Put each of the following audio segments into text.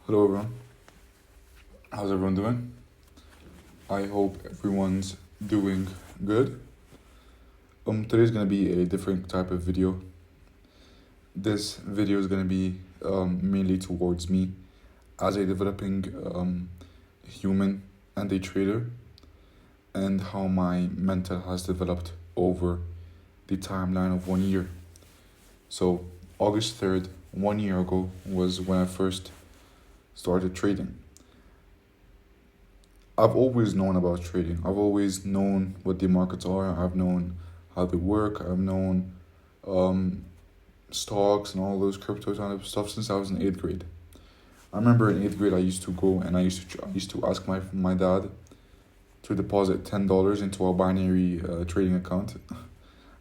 Hello everyone. How's everyone doing? I hope everyone's doing good. Today's gonna be a different type of video. This video is gonna be mainly towards me as a developing human and a trader, and how my mental has developed over the timeline of 1 year. So August 3rd, 1 year ago, was when I first started trading. I've always known about trading. I've always known what the markets are. I've known how they work. I've known stocks and all those crypto kind of stuff since I was in eighth grade. I remember in eighth grade I used to go and I used to ask my dad to deposit $10 into a binary trading account.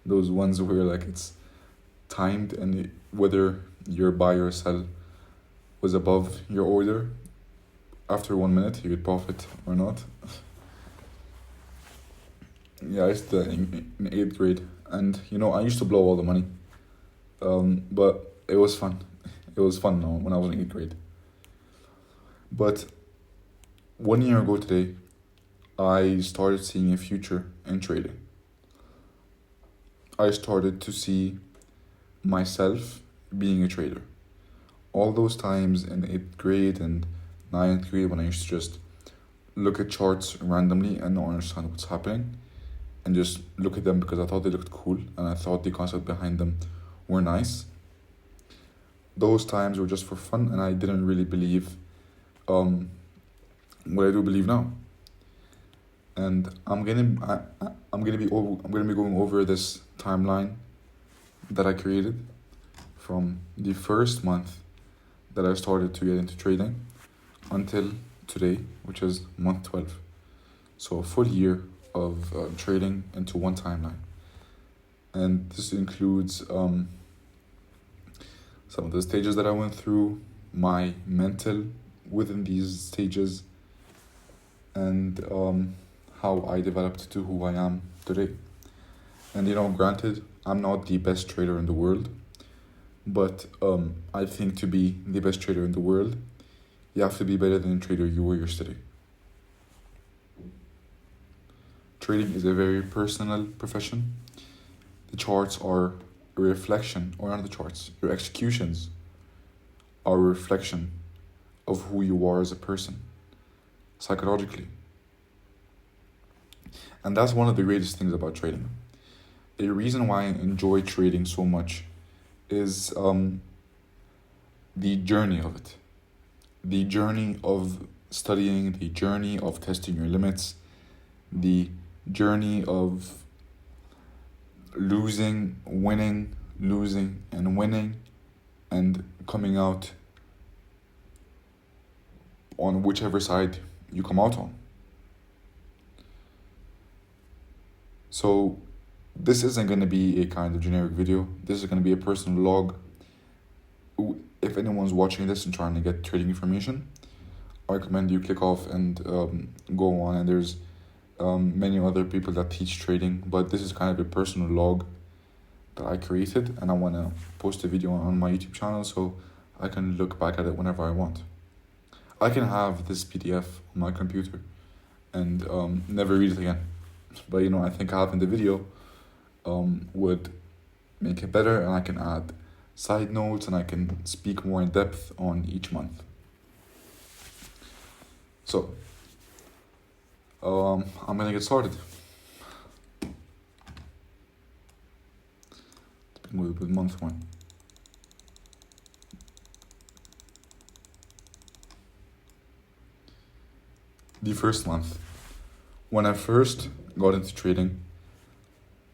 Those ones where like it's timed and whether your buy or sell was above your order after 1 minute you would profit or not. Yeah, I used to in eighth grade, and I used to blow all the money. But it was fun. It was fun now when I was in eighth grade. But 1 year ago today, I started seeing a future in trading. I started to see myself being a trader. All those times in eighth grade and ninth grade when I used to just look at charts randomly and not understand what's happening and just look at them because I thought they looked cool and I thought the concept behind them were nice. Those times were just for fun and I didn't really believe what I do believe now. And I'm gonna be going over this timeline that I created from the first month that I started to get into trading until today, which is month 12. So a full year of trading into one timeline. And this includes some of the stages that I went through, my mental within these stages, and how I developed to who I am today. And granted, I'm not the best trader in the world, but I think to be the best trader in the world, you have to be better than the trader you were yesterday. Trading is a very personal profession. The charts are a reflection, or not the charts, your executions are a reflection of who you are as a person, psychologically. And that's one of the greatest things about trading. A reason why I enjoy trading so much is the journey of it. The journey of studying, the journey of testing your limits, the journey of losing, winning, losing and winning, and coming out on whichever side you come out on. So this isn't going to be a kind of generic video. This is going to be a personal log. If anyone's watching this and trying to get trading information, I recommend you click off and go on. And there's many other people that teach trading, but this is kind of a personal log that I created, and I want to post a video on my YouTube channel so I can look back at it whenever I want. I can have this PDF on my computer and never read it again. But I think having the video would make it better, and I can add side notes and I can speak more in depth on each month. So I'm gonna get started. With month one. The first month. When I first got into trading,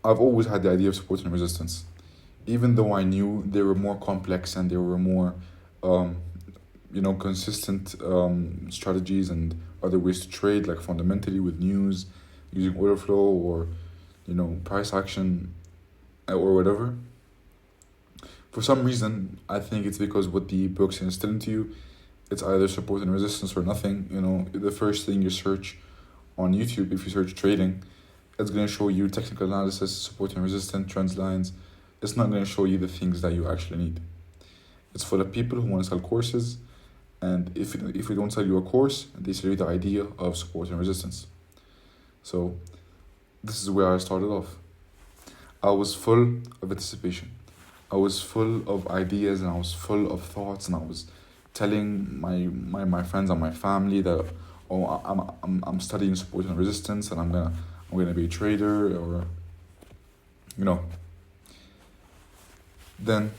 I've always had the idea of support and resistance. Even though I knew they were more complex and they were more consistent strategies and other ways to trade, like fundamentally with news, using order flow or price action or whatever. For some reason, I think it's because what the books instill into you, it's either support and resistance or nothing. The first thing you search on YouTube, if you search trading, it's going to show you technical analysis, support and resistance, trends lines. It's not going to show you the things that you actually need. It's full of people who want to sell courses And if we don't sell you a course, they sell you the idea of support and resistance. So this is where I started off. I was full of anticipation. I was full of ideas and I was full of thoughts, and I was telling my friends and my family that, oh, I'm studying support and resistance, and I'm gonna be a trader, or you know. Then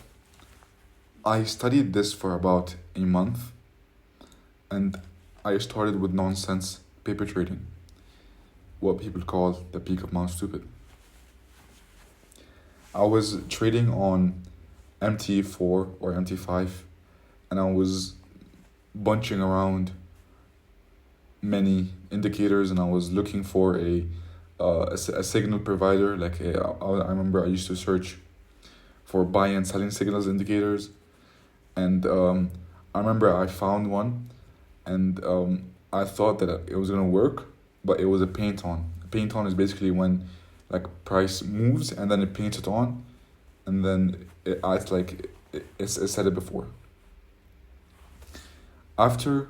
I studied this for about a month, and I started with nonsense paper trading, what people call the peak of Mount Stupid. I was trading on MT4 or MT5, and I was bunching around many indicators, and I was looking for a signal provider. I remember I used to search for buy and selling signals indicators, and I remember I found one, and I thought that it was gonna work, but it was a paint on. A paint on is basically when like price moves and then it paints it on, and then it acts like it's said it before. After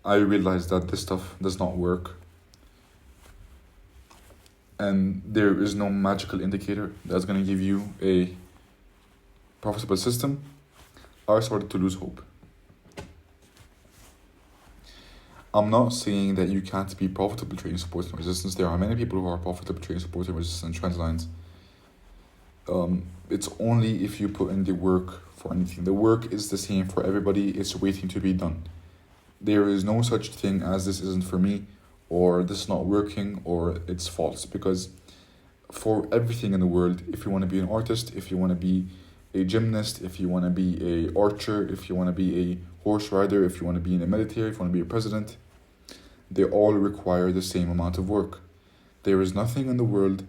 I realized that this stuff does not work, and there is no magical indicator that's gonna give you a profitable system, I started to lose hope. I'm not saying that you can't be profitable trading support and resistance. There are many people who are profitable trading support and resistance trend lines. It's only if you put in the work for anything. The work is the same for everybody. It's waiting to be done. There is no such thing as this isn't for me, or this is not working, or it's false. Because for everything in the world, if you want to be an artist, if you want to be a gymnast, if you want to be a archer, if you want to be a horse rider, if you want to be in the military, if you want to be a president, they all require the same amount of work. There is nothing in the world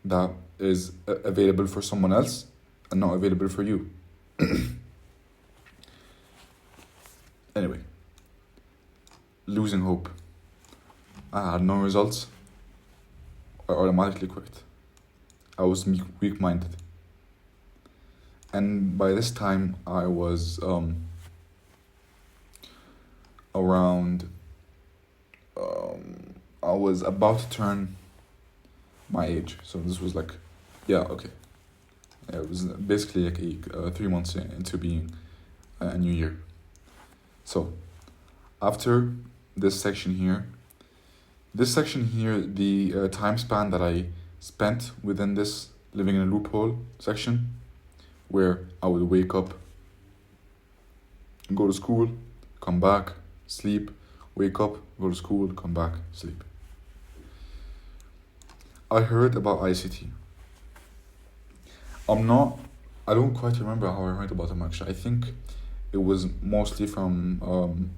that is available for someone else and not available for you. Anyway, losing hope. I had no results. I automatically quit. I was weak-minded. And by this time, I was around... I was about to turn my age. So this was like... Yeah, okay. Yeah, it was basically like 3 months into being a new year. So, after this section here, the time span that I spent within this living in a loophole section, where I would wake up, go to school, come back, sleep, wake up, go to school, come back, sleep. I heard about ICT. I don't quite remember how I heard about them actually. I think it was mostly from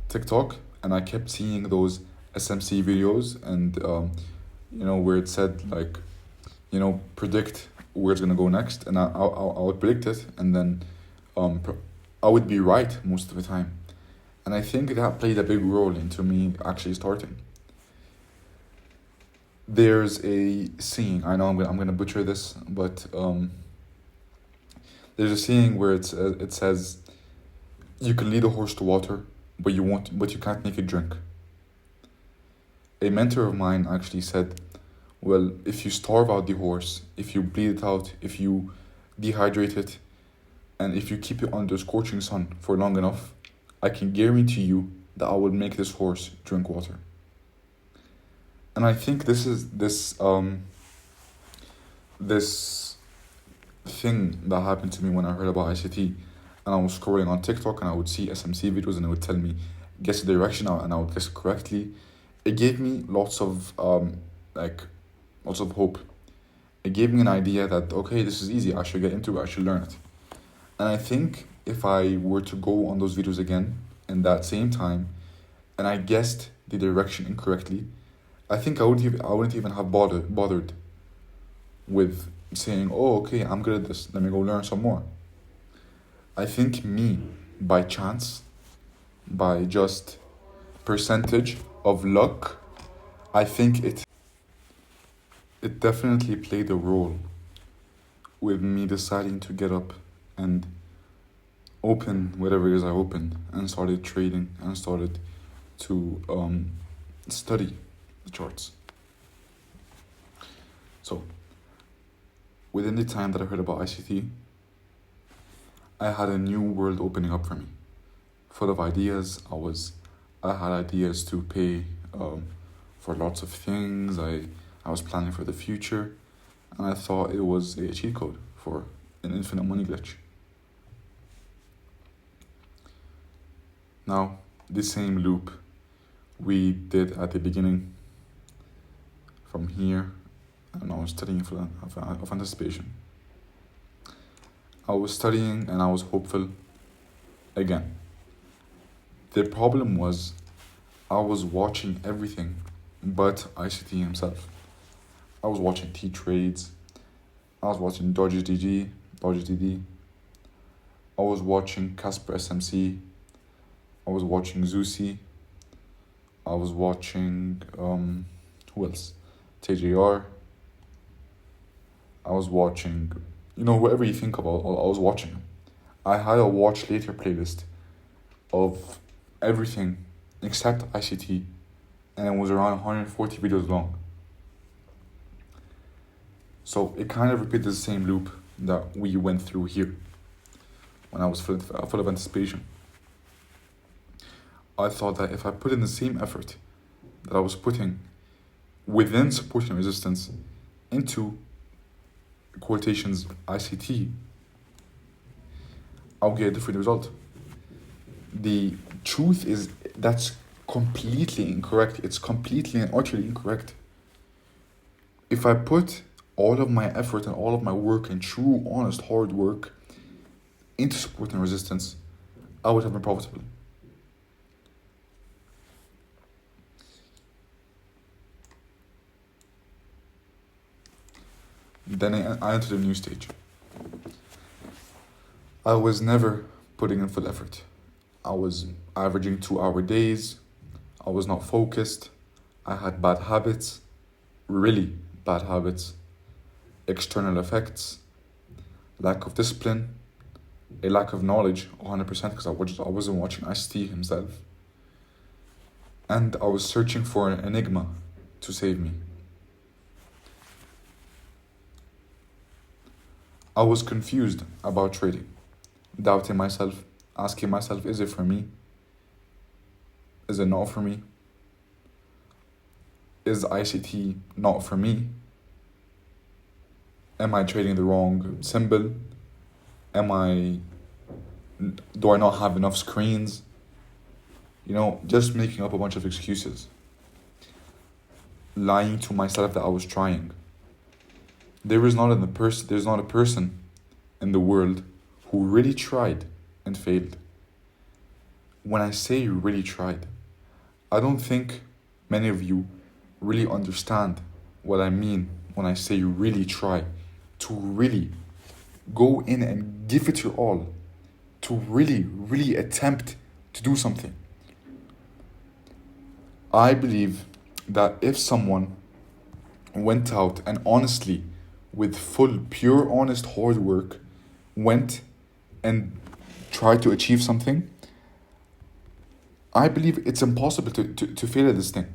TikTok, and I kept seeing those SMC videos, and where it said like, predict where it's gonna go next, and I would predict it, and then I would be right most of the time, and I think that played a big role into me actually starting. There's a saying, I know I'm gonna butcher this, but there's a saying where it says, you can lead a horse to water, but you can't make it drink. A mentor of mine actually said, well, if you starve out the horse, if you bleed it out, if you dehydrate it, and if you keep it under scorching sun for long enough, I can guarantee you that I will make this horse drink water. And I think this thing that happened to me when I heard about ICT, and I was scrolling on TikTok and I would see SMC videos and it would tell me guess the direction and I would guess correctly. It gave me lots of hope. It gave me an idea that okay, this is easy, I should get into it, I should learn it. And I think if I were to go on those videos again in that same time and I guessed the direction incorrectly, I think I wouldn't even have bothered with saying, oh, okay, I'm good at this, let me go learn some more. I think me, by chance, by just percentage of luck, I think it definitely played a role with me deciding to get up and open whatever it is I opened and started trading and started to study the charts. So, within the time that I heard about ICT, I had a new world opening up for me, full of ideas. I had ideas to pay for lots of things. I was planning for the future, and I thought it was a cheat code for an infinite money glitch. Now, the same loop we did at the beginning, from here, and I was studying of anticipation. I was studying and I was hopeful again. The problem was I was watching everything but ICT himself. I was watching T-Trades, I was watching Dodge DD, I was watching Casper SMC, I was watching Zusi, I was watching, who else? TJR, I was watching, whoever you think about, I was watching. I had a watch later playlist of everything except ICT, and it was around 140 videos long. So it kind of repeated the same loop that we went through here when I was full of anticipation. I thought that if I put in the same effort that I was putting within support and resistance into quotations ICT, I'll get a different result. The truth is that's completely incorrect. It's completely and utterly incorrect. If I put all of my effort and all of my work and true, honest, hard work into support and resistance, I would have been profitable. Then I entered a new stage. I was never putting in full effort. I was averaging 2-hour days. I was not focused. I had bad habits, really bad habits, external effects, lack of discipline, a lack of knowledge, 100%, because I wasn't watching ICT himself. And I was searching for an enigma to save me. I was confused about trading, doubting myself, asking myself, is it for me? Is it not for me? Is ICT not for me? Am I trading the wrong symbol? Do I not have enough screens? Just making up a bunch of excuses. Lying to myself that I was trying. There's not a person in the world who really tried and failed. When I say really tried, I don't think many of you really understand what I mean when I say really try. To really go in and give it your all. To really, really attempt to do something. I believe that if someone went out and honestly, with full, pure, honest, hard work, went and tried to achieve something, I believe it's impossible to fail at this thing.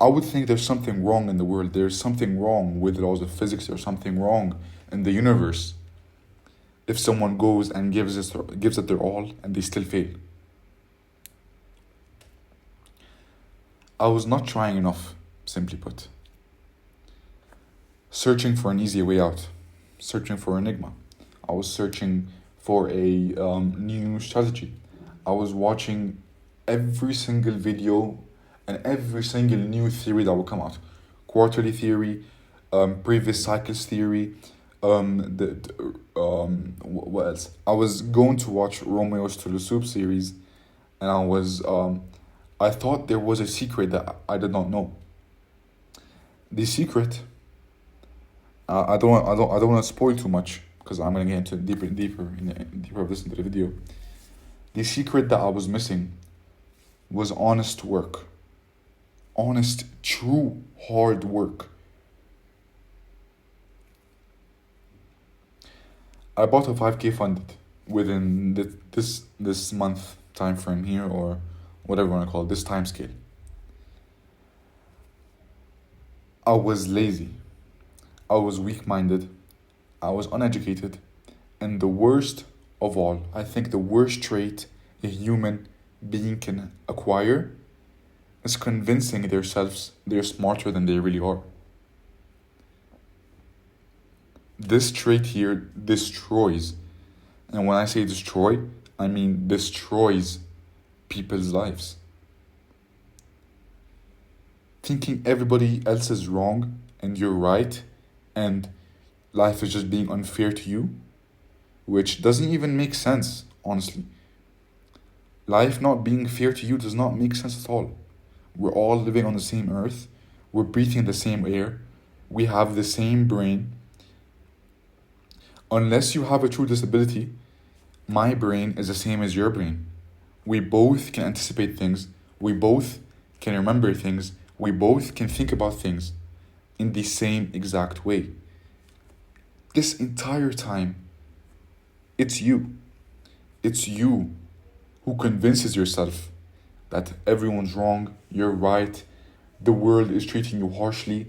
I would think there's something wrong in the world. There's something wrong with the laws of physics. There's something wrong in the universe if someone goes and gives it their all and they still fail. I was not trying enough, simply put. Searching for an easy way out. Searching for an enigma. I was searching for a new strategy. I was watching every single video and every single new theory that would come out. Quarterly theory, previous cycles theory, what else? I was going to watch Romeo's to the Soup series, and I thought there was a secret that I did not know. The secret, I don't want to spoil too much because I'm gonna get into deeper of this into the video. The secret that I was missing was honest work. Honest, true, hard work. I bought a 5K fund within this month time frame here, or whatever you want to call it, this time scale. I was lazy. I was weak-minded. I was uneducated. And the worst of all, I think the worst trait a human being can acquire is convincing themselves they're smarter than they really are. This trait here destroys, and when I say destroy, I mean destroys people's lives. Thinking everybody else is wrong and you're right, and life is just being unfair to you, which doesn't even make sense, honestly. Life not being fair to you does not make sense at all. We're all living on the same earth, we're breathing the same air, we have the same brain. Unless you have a true disability, my brain is the same as your brain. We both can anticipate things, we both can remember things, we both can think about things in the same exact way. This entire time, it's you. It's you who convinces yourself that everyone's wrong, you're right, the world is treating you harshly.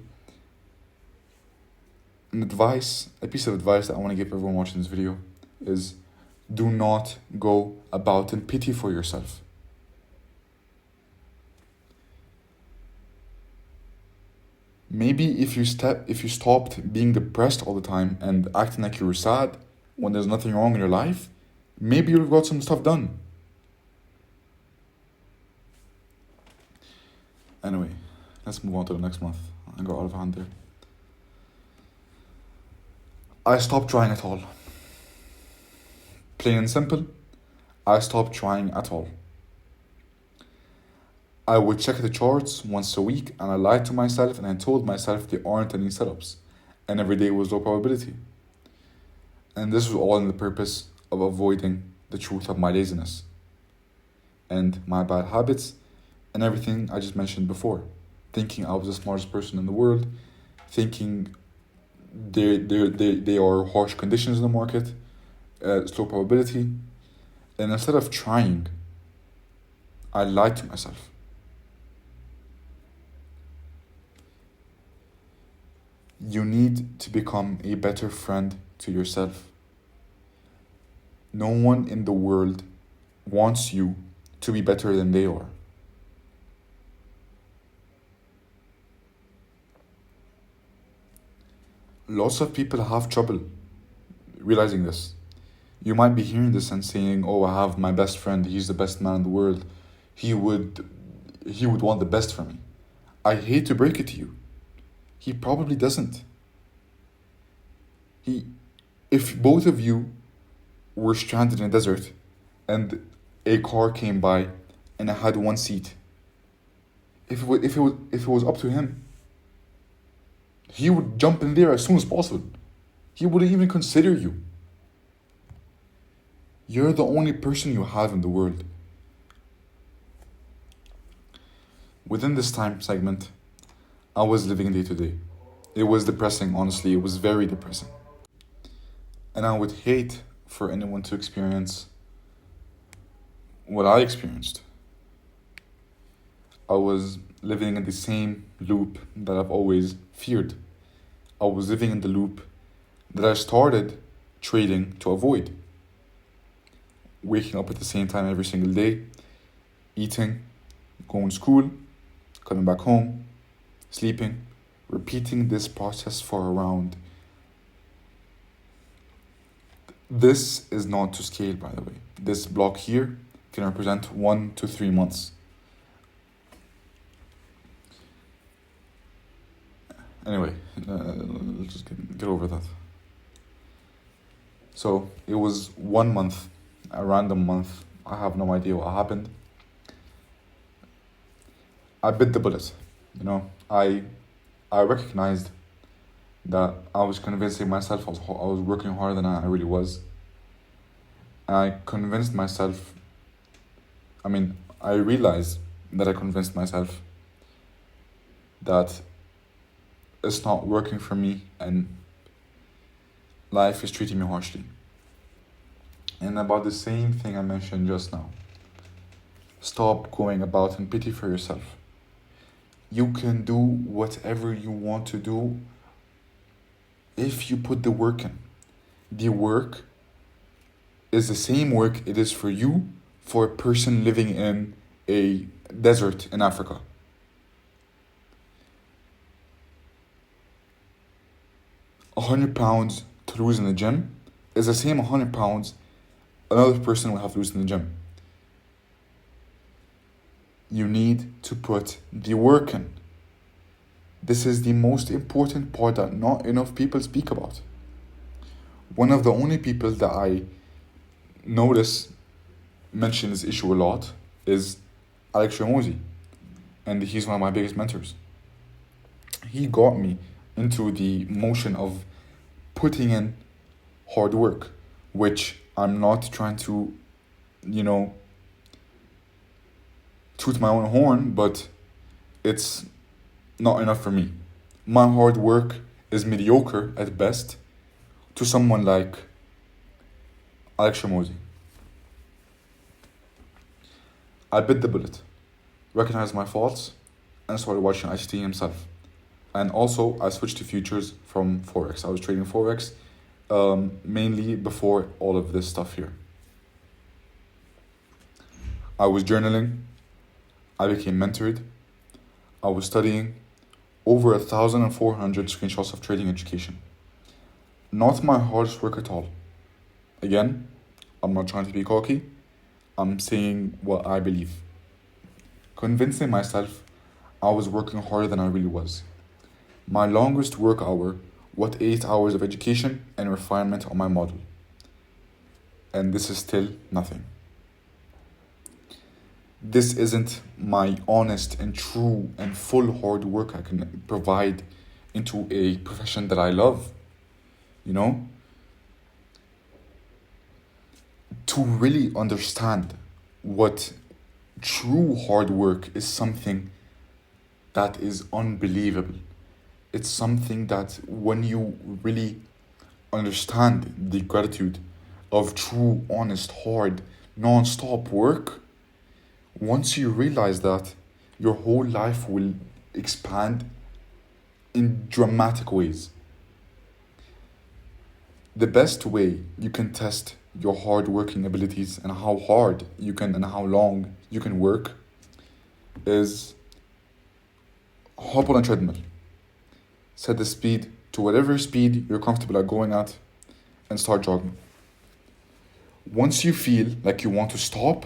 A piece of advice that I want to give everyone watching this video is, do not go about in pity for yourself. Maybe if you stopped being depressed all the time and acting like you were sad when there's nothing wrong in your life, maybe you've got some stuff done. Anyway, let's move on to the next month. I got out of hand there. I stopped trying at all. Plain and simple, I stopped trying at all. I would check the charts once a week, and I lied to myself and I told myself there aren't any setups, and every day was low probability. And this was all in the purpose of avoiding the truth of my laziness and my bad habits and everything I just mentioned before. Thinking I was the smartest person in the world, thinking there are harsh conditions in the market, slow probability, and instead of trying, I lied to myself. You need to become a better friend to yourself. No one in the world wants you to be better than they are. Lots of people have trouble realizing this. You might be hearing this and saying, oh, I have my best friend, he's the best man in the world. He would want the best for me. I hate to break it to you. He probably doesn't. If both of you were stranded in a desert and a car came by and it had one seat, if it was up to him, he would jump in there as soon as possible. He wouldn't even consider you. You're the only person you have in the world. Within this time segment, I was living day to day. It was depressing, honestly. It was very depressing. And I would hate for anyone to experience what I experienced. I was living in the same loop that I've always feared. I was living in the loop that I started trading to avoid. Waking up at the same time every single day, eating, going to school, coming back home, sleeping, repeating this process for around. This is not to scale, by the way. This block here can represent 1 to 3 months. Anyway, let's just get over that. So it was 1 month, a random month. I have no idea what happened. I bit the bullet. I recognized that I was convincing myself I was working harder than I really was. I convinced myself, I realized that I convinced myself that it's not working for me and life is treating me harshly. And about the same thing I mentioned just now. Stop going about in pity for yourself. You can do whatever you want to do if you put the work in. The work is the same work it is for you for a person living in a desert in Africa. £100 to lose in the gym is the same £100 another person will have to lose in the gym. You need to put the work in. This is the most important part that not enough people speak about. One of the only people that I notice mention this issue a lot is Alex Ramosi, and he's one of my biggest mentors. He got me into the motion of putting in hard work, which I'm not trying to, toot my own horn, but it's not enough for me. My hard work is mediocre at best to someone like Alex Ramosi. I bit the bullet, recognized my faults, and started watching ICT himself. And also, I switched to futures from Forex. I was trading Forex mainly before all of this stuff here. I was journaling. I became mentored. I was studying over 1,400 screenshots of trading education. Not my hardest work at all. Again, I'm not trying to be cocky. I'm saying what I believe. Convincing myself I was working harder than I really was. My longest work hour was 8 hours of education and refinement on my model. And this is still nothing. This isn't my honest and true and full hard work I can provide into a profession that I love. To really understand what true hard work is, something that is unbelievable. It's something that when you really understand the gratitude of true, honest, hard, non-stop work, once you realize that, your whole life will expand in dramatic ways. The best way you can test your hard working abilities and how hard you can and how long you can work is hop on a treadmill. Set the speed to whatever speed you're comfortable at going at and start jogging. Once you feel like you want to stop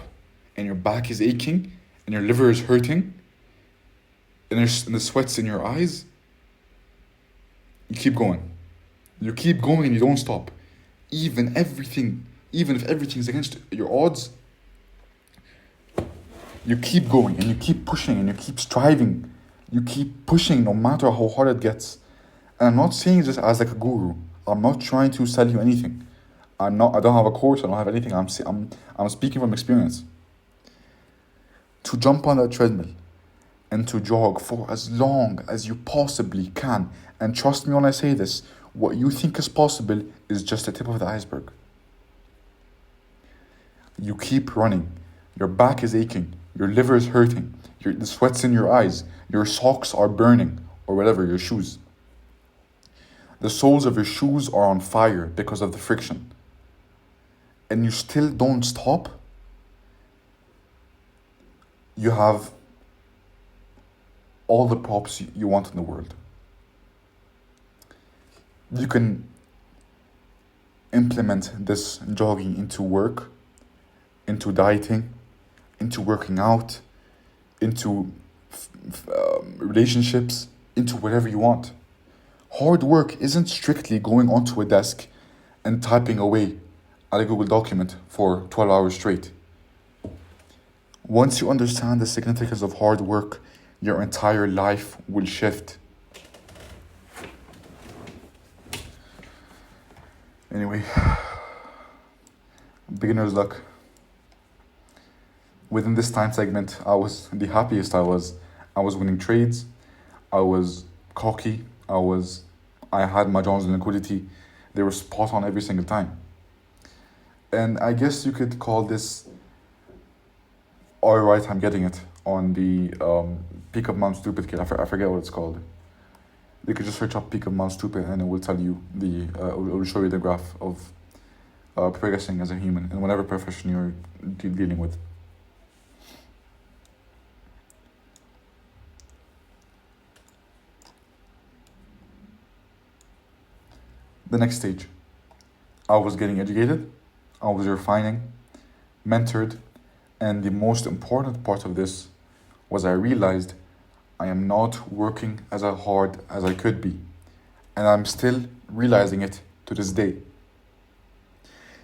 and your back is aching and your liver is hurting and the sweat's in your eyes, you keep going. You keep going and you don't stop. Even if everything's against your odds, you keep going and you keep pushing and you keep striving. You keep pushing no matter how hard it gets. And I'm not saying this as like a guru. I'm not trying to sell you anything. I don't have a course, I don't have anything. I'm speaking from experience. To jump on that treadmill and to jog for as long as you possibly can. And trust me when I say this, what you think is possible is just the tip of the iceberg. You keep running. Your back is aching. Your liver is hurting. The sweat's in your eyes. Your socks are burning. Or whatever, your shoes. The soles of your shoes are on fire because of the friction. And you still don't stop. You have all the props you want in the world. You can implement this jogging into work, into dieting, into working out, into relationships, into whatever you want. Hard work isn't strictly going onto a desk and typing away at a Google document for 12 hours straight. Once you understand the significance of hard work, your entire life will shift. Anyway, beginner's luck. Within this time segment, I was the happiest I was. I was winning trades. I was cocky. I had my Jones and liquidity. They were spot on every single time. And I guess you could call this, all right, I'm getting it, on the peak of Mount Stupid kid. I forget what it's called. You could just search up peak of Mount Stupid and it will tell you it will show you the graph of progressing as a human in whatever profession you're dealing with. The next stage, I was getting educated, I was refining, mentored, and the most important part of this was I realized I am not working as hard as I could be, and I'm still realizing it to this day.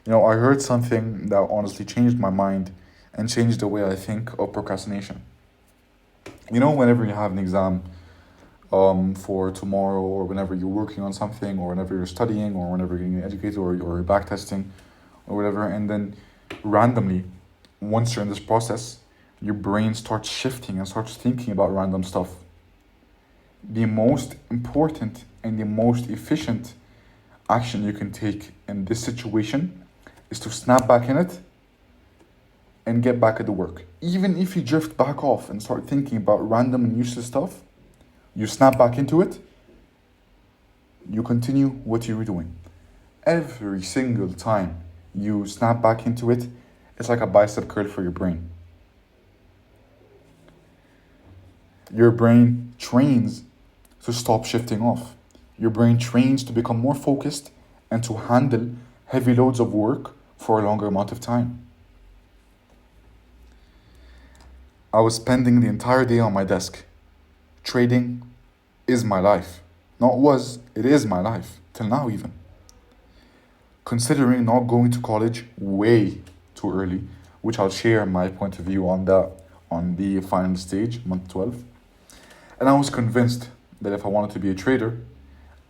I heard something that honestly changed my mind and changed the way I think of procrastination. Whenever you have an exam for tomorrow, or whenever you're working on something, or whenever you're studying, or whenever you're getting educated, or you're back testing, or whatever, and then randomly, once you're in this process, your brain starts shifting and starts thinking about random stuff. The most important and the most efficient action you can take in this situation is to snap back in it and get back at the work. Even if you drift back off and start thinking about random and useless stuff, you snap back into it, you continue what you were doing. Every single time you snap back into it, it's like a bicep curl for your brain. Your brain trains to stop shifting off. Your brain trains to become more focused and to handle heavy loads of work for a longer amount of time. I was spending the entire day on my desk. Trading is my life. Not was, it is my life. Till now even. Considering not going to college way too early, which I'll share my point of view on that on the final stage, month 12. And I was convinced that if I wanted to be a trader,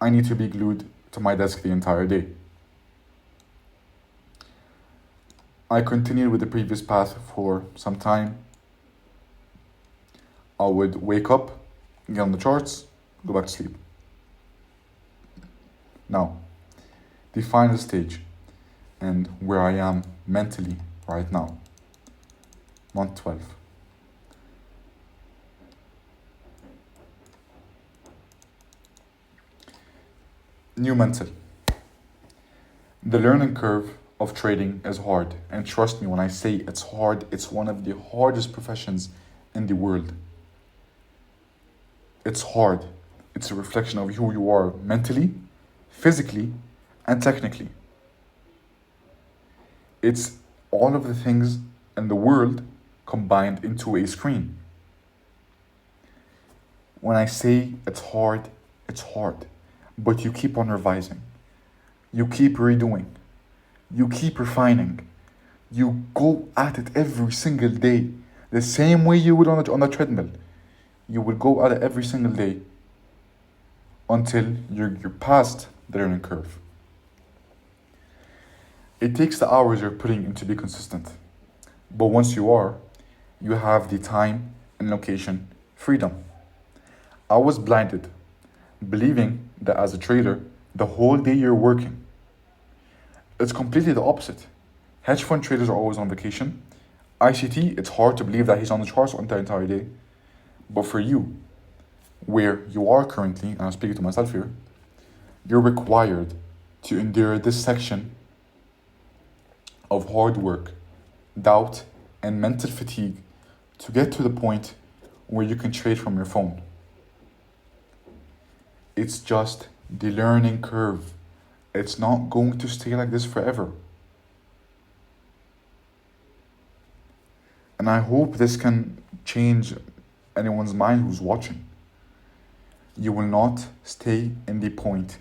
I need to be glued to my desk the entire day. I continued with the previous path for some time. I would wake up, get on the charts, go back to sleep. Now, the final stage and where I am mentally right now, month 12. New mental. The learning curve of trading is hard, and trust me when I say it's hard, it's one of the hardest professions in the world. It's hard. It's a reflection of who you are mentally, physically, and technically. It's all of the things in the world combined into a screen. When I say it's hard, it's hard. But you keep on revising. You keep redoing. You keep refining. You go at it every single day. The same way you would on the treadmill. You will go at it every single day until you're past the learning curve. It takes the hours you're putting in to be consistent. But once you are, you have the time and location freedom. I was blinded, believing that as a trader, the whole day you're working. It's completely the opposite. Hedge fund traders are always on vacation. ICT, it's hard to believe that he's on the charts the entire day. But for you, where you are currently, and I'm speaking to myself here, you're required to endure this section of hard work, doubt, and mental fatigue to get to the point where you can trade from your phone. It's just the learning curve. It's not going to stay like this forever. And I hope this can change anyone's mind who's watching. You will not stay in the point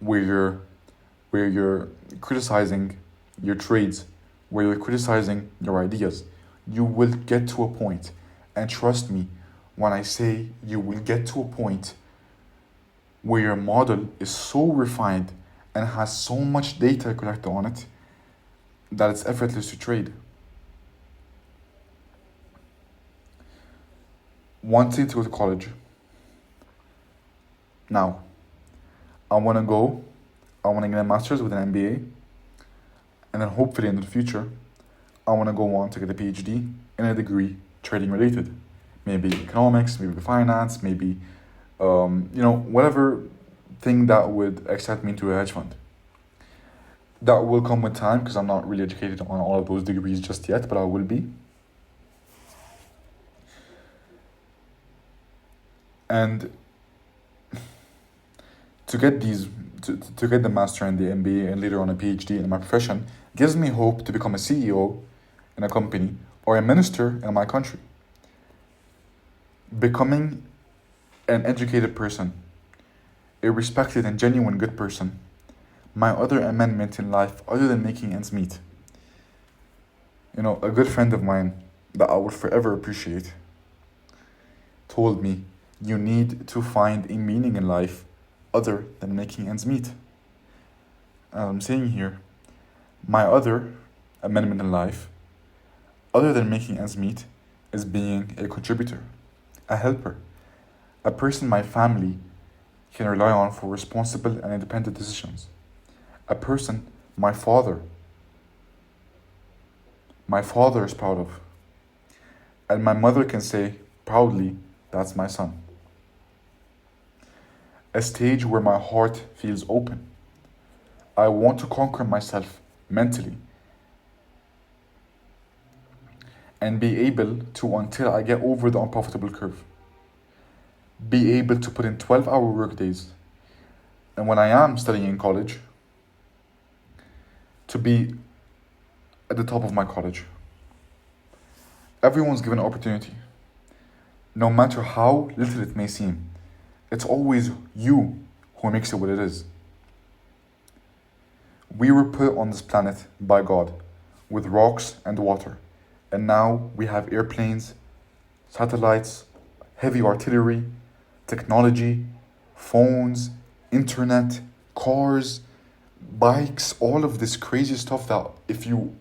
where you're criticizing your trades, where you're criticizing your ideas. You will get to a point, and trust me when I say you will get to a point where your model is so refined and has so much data collected on it that it's effortless to trade. Wanting to go to college. Now, I want to get a master's with an MBA, And then hopefully in the future, I want to go on to get a PhD in a degree trading related. Maybe economics, maybe finance, maybe, whatever thing that would accept me to a hedge fund. That will come with time because I'm not really educated on all of those degrees just yet, but I will be. And to get to get the master and the MBA and later on a PhD in my profession gives me hope to become a CEO in a company or a minister in my country. Becoming an educated person, a respected and genuine good person, my other amendment in life other than making ends meet. A good friend of mine that I will forever appreciate told me, you need to find a meaning in life other than making ends meet. And I'm saying here, my other amendment in life, other than making ends meet, is being a contributor, a helper, a person my family can rely on for responsible and independent decisions, a person my father is proud of, and my mother can say proudly, that's my son. A stage where my heart feels open. I want to conquer myself mentally and be able to, until I get over the unprofitable curve, be able to put in 12-hour work days. And when I am studying in college, to be at the top of my college. Everyone's given an opportunity. No matter how little it may seem, it's always you who makes it what it is. We were put on this planet by God with rocks and water, and now we have airplanes, satellites, heavy artillery, technology, phones, internet, cars, bikes, all of this crazy stuff that if you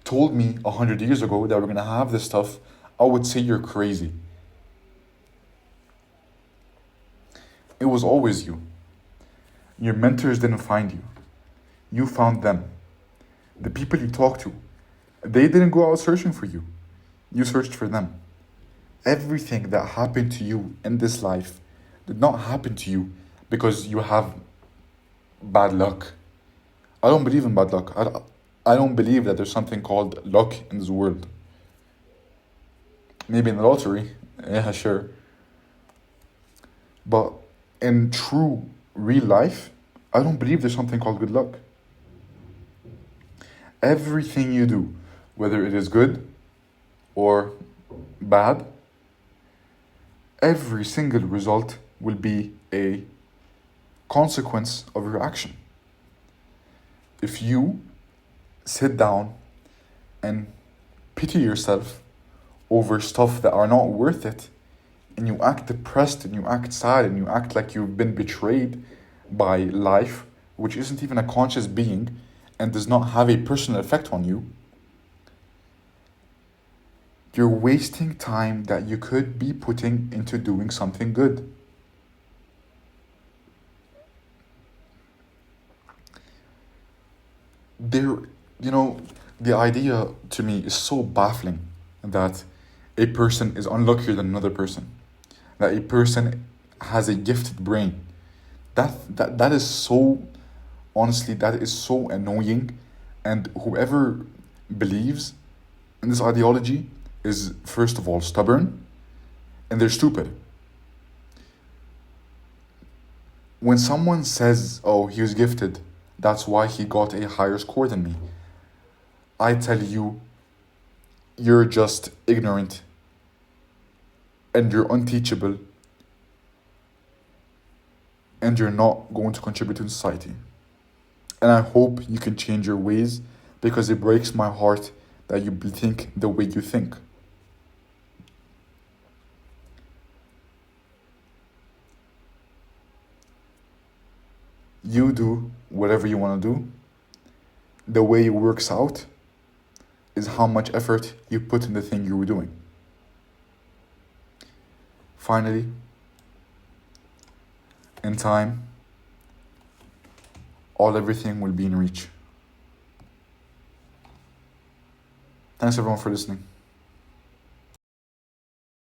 told me 100 years ago that we're going to have this stuff, I would say you're crazy. It was always you. Your mentors didn't find you. You found them. The people you talked to, they didn't go out searching for you. You searched for them. Everything that happened to you in this life did not happen to you because you have bad luck. I don't believe in bad luck. I don't believe that there's something called luck in this world. Maybe in the lottery, yeah, sure. But in true, real life, I don't believe there's something called good luck. Everything you do, whether it is good or bad, every single result will be a consequence of your action. If you sit down and pity yourself over stuff that are not worth it, and you act depressed and you act sad and you act like you've been betrayed by life, which isn't even a conscious being and does not have a personal effect on you, you're wasting time that you could be putting into doing something good. The idea to me is so baffling that a person is unluckier than another person, that a person has a gifted brain. That is so, honestly, that is so annoying, and whoever believes in this ideology is, first of all, stubborn, and they're stupid. When someone says, oh, he was gifted, that's why he got a higher score than me, I tell you, you're just ignorant and you're unteachable and you're not going to contribute to society. And I hope you can change your ways, because it breaks my heart that you think the way you think. You do whatever you want to do. The way it works out is how much effort you put in the thing you were doing. Finally, in time, everything will be in reach. Thanks everyone for listening.